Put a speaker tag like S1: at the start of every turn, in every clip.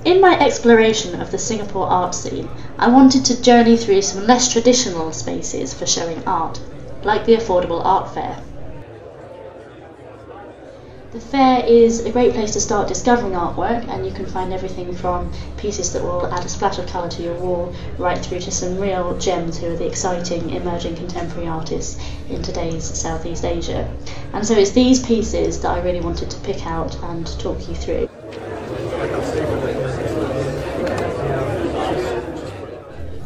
S1: In my exploration of the Singapore art scene, I wanted to journey through some less traditional spaces for showing art, like the Affordable Art Fair. The fair is a great place to start discovering artwork, and you can find everything from pieces that will add a splash of colour to your wall, right through to some real gems who are the exciting emerging contemporary artists in today's Southeast Asia. And so it's these pieces that I really wanted to pick out and talk you through.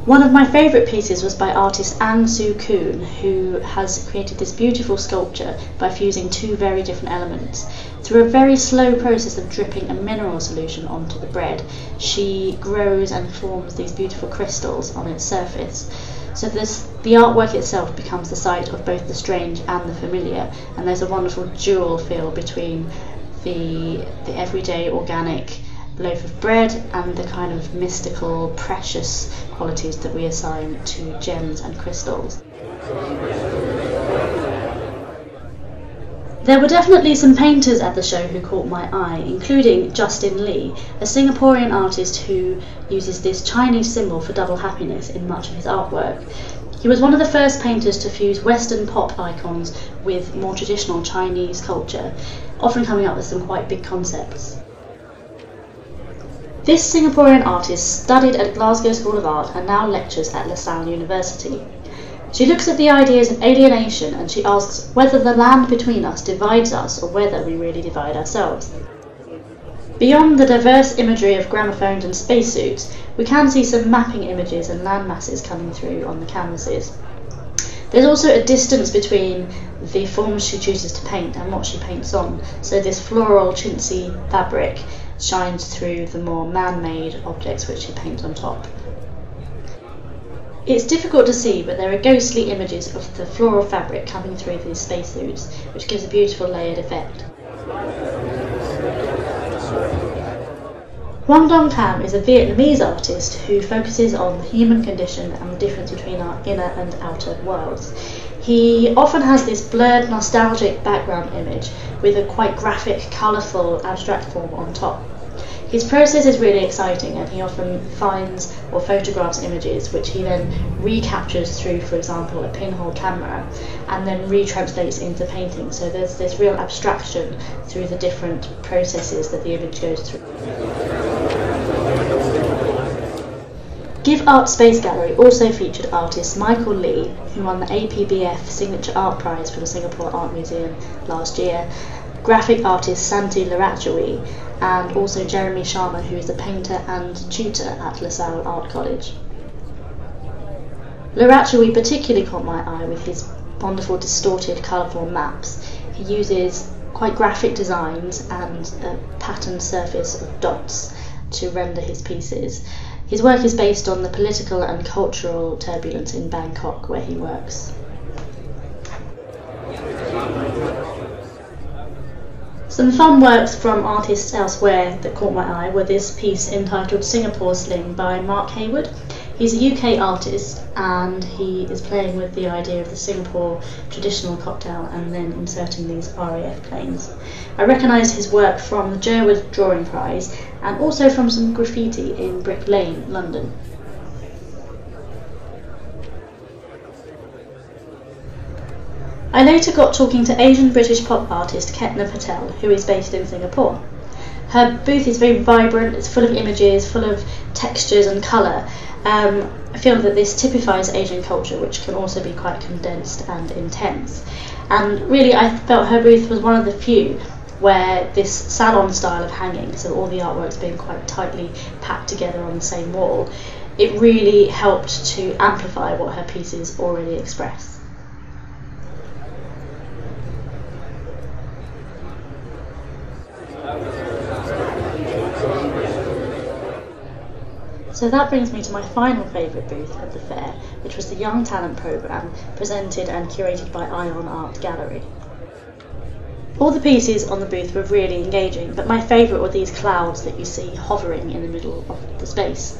S1: One of my favourite pieces was by artist Sookoon, who has created this beautiful sculpture by fusing two very different elements. Through a very slow process of dripping a mineral solution onto the bread, she grows and forms these beautiful crystals on its surface. So the artwork itself becomes the site of both the strange and the familiar, and there's a wonderful dual feel between the everyday organic loaf of bread and the kind of mystical, precious qualities that we assign to gems and crystals. There were definitely some painters at the show who caught my eye, including Justin Lee, a Singaporean artist who uses this Chinese symbol for double happiness in much of his artwork. He was one of the first painters to fuse Western pop icons with more traditional Chinese culture, often coming up with some quite big concepts. This Singaporean artist studied at Glasgow School of Art and now lectures at LaSalle University. She looks at the ideas of alienation and she asks whether the land between us divides us or whether we really divide ourselves. Beyond the diverse imagery of gramophones and spacesuits, we can see some mapping images and land masses coming through on the canvases. There's also a distance between the forms she chooses to paint and what she paints on, so this floral chintzy fabric shines through the more man-made objects which she paints on top. It's difficult to see, but there are ghostly images of the floral fabric coming through these spacesuits, which gives a beautiful layered effect. Hoang Tam is a Vietnamese artist who focuses on the human condition and the difference between our inner and outer worlds. He often has this blurred, nostalgic background image with a quite graphic, colourful, abstract form on top. His process is really exciting, and he often finds or photographs images which he then recaptures through, for example, a pinhole camera, and then retranslates into painting. So there's this real abstraction through the different processes that the image goes through. Give Art Space Gallery also featured artist Michael Lee, who won the APBF Signature Art Prize for the Singapore Art Museum last year, graphic artist Santi Lawrachawee, and also Jeremy Sharma, who is a painter and tutor at LaSalle Art College. Lawrachawee particularly caught my eye with his wonderful distorted colourful maps. He uses quite graphic designs and a patterned surface of dots to render his pieces. His work is based on the political and cultural turbulence in Bangkok, where he works. Some fun works from artists elsewhere that caught my eye were this piece entitled Singapore Sling by Mark Hayward. He's a UK artist and he is playing with the idea of the Singapore traditional cocktail and then inserting these RAF planes. I recognised his work from the Jerwood Drawing Prize and also from some graffiti in Brick Lane, London. I later got talking to Asian British pop artist Ketna Patel, who is based in Singapore. Her booth is very vibrant, it's full of images, full of textures and colour. I feel that this typifies Asian culture, which can also be quite condensed and intense. And really I felt her booth was one of the few where this salon style of hanging, so all the artworks being quite tightly packed together on the same wall, it really helped to amplify what her pieces already express. So that brings me to my final favourite booth at the fair, which was the Young Talent Programme, presented and curated by Ion Art Gallery. All the pieces on the booth were really engaging, but my favourite were these clouds that you see hovering in the middle of the space.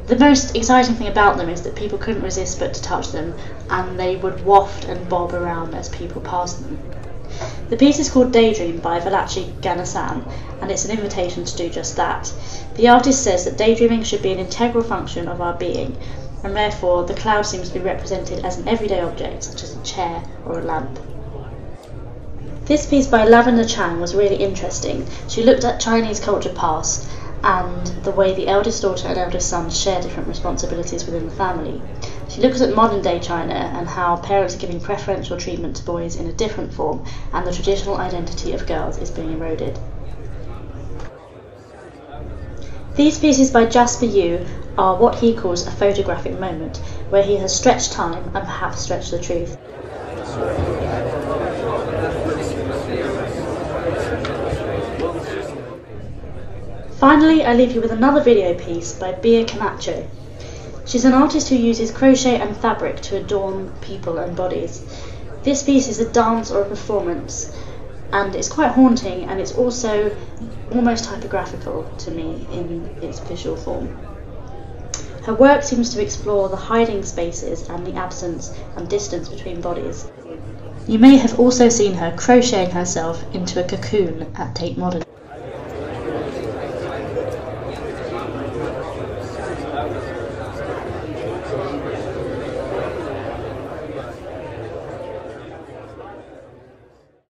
S1: The most exciting thing about them is that people couldn't resist but to touch them, and they would waft and bob around as people passed them. The piece is called Daydream by Vellachi Ganesan, and it's an invitation to do just that. The artist says that daydreaming should be an integral function of our being, and therefore the cloud seems to be represented as an everyday object, such as a chair or a lamp. This piece by Lavender Chang was really interesting. She looked at Chinese culture past and the way the eldest daughter and eldest son share different responsibilities within the family. She looks at modern day China and how parents are giving preferential treatment to boys in a different form, and the traditional identity of girls is being eroded. These pieces by Jasper Yeoh are what he calls a photographic moment, where he has stretched time and perhaps stretched the truth. Finally, I leave you with another video piece by Bea Camacho. She's an artist who uses crochet and fabric to adorn people and bodies. This piece is a dance or a performance, and it's quite haunting, and it's also almost typographical to me in its visual form. Her work seems to explore the hiding spaces and the absence and distance between bodies. You may have also seen her crocheting herself into a cocoon at Tate Modern.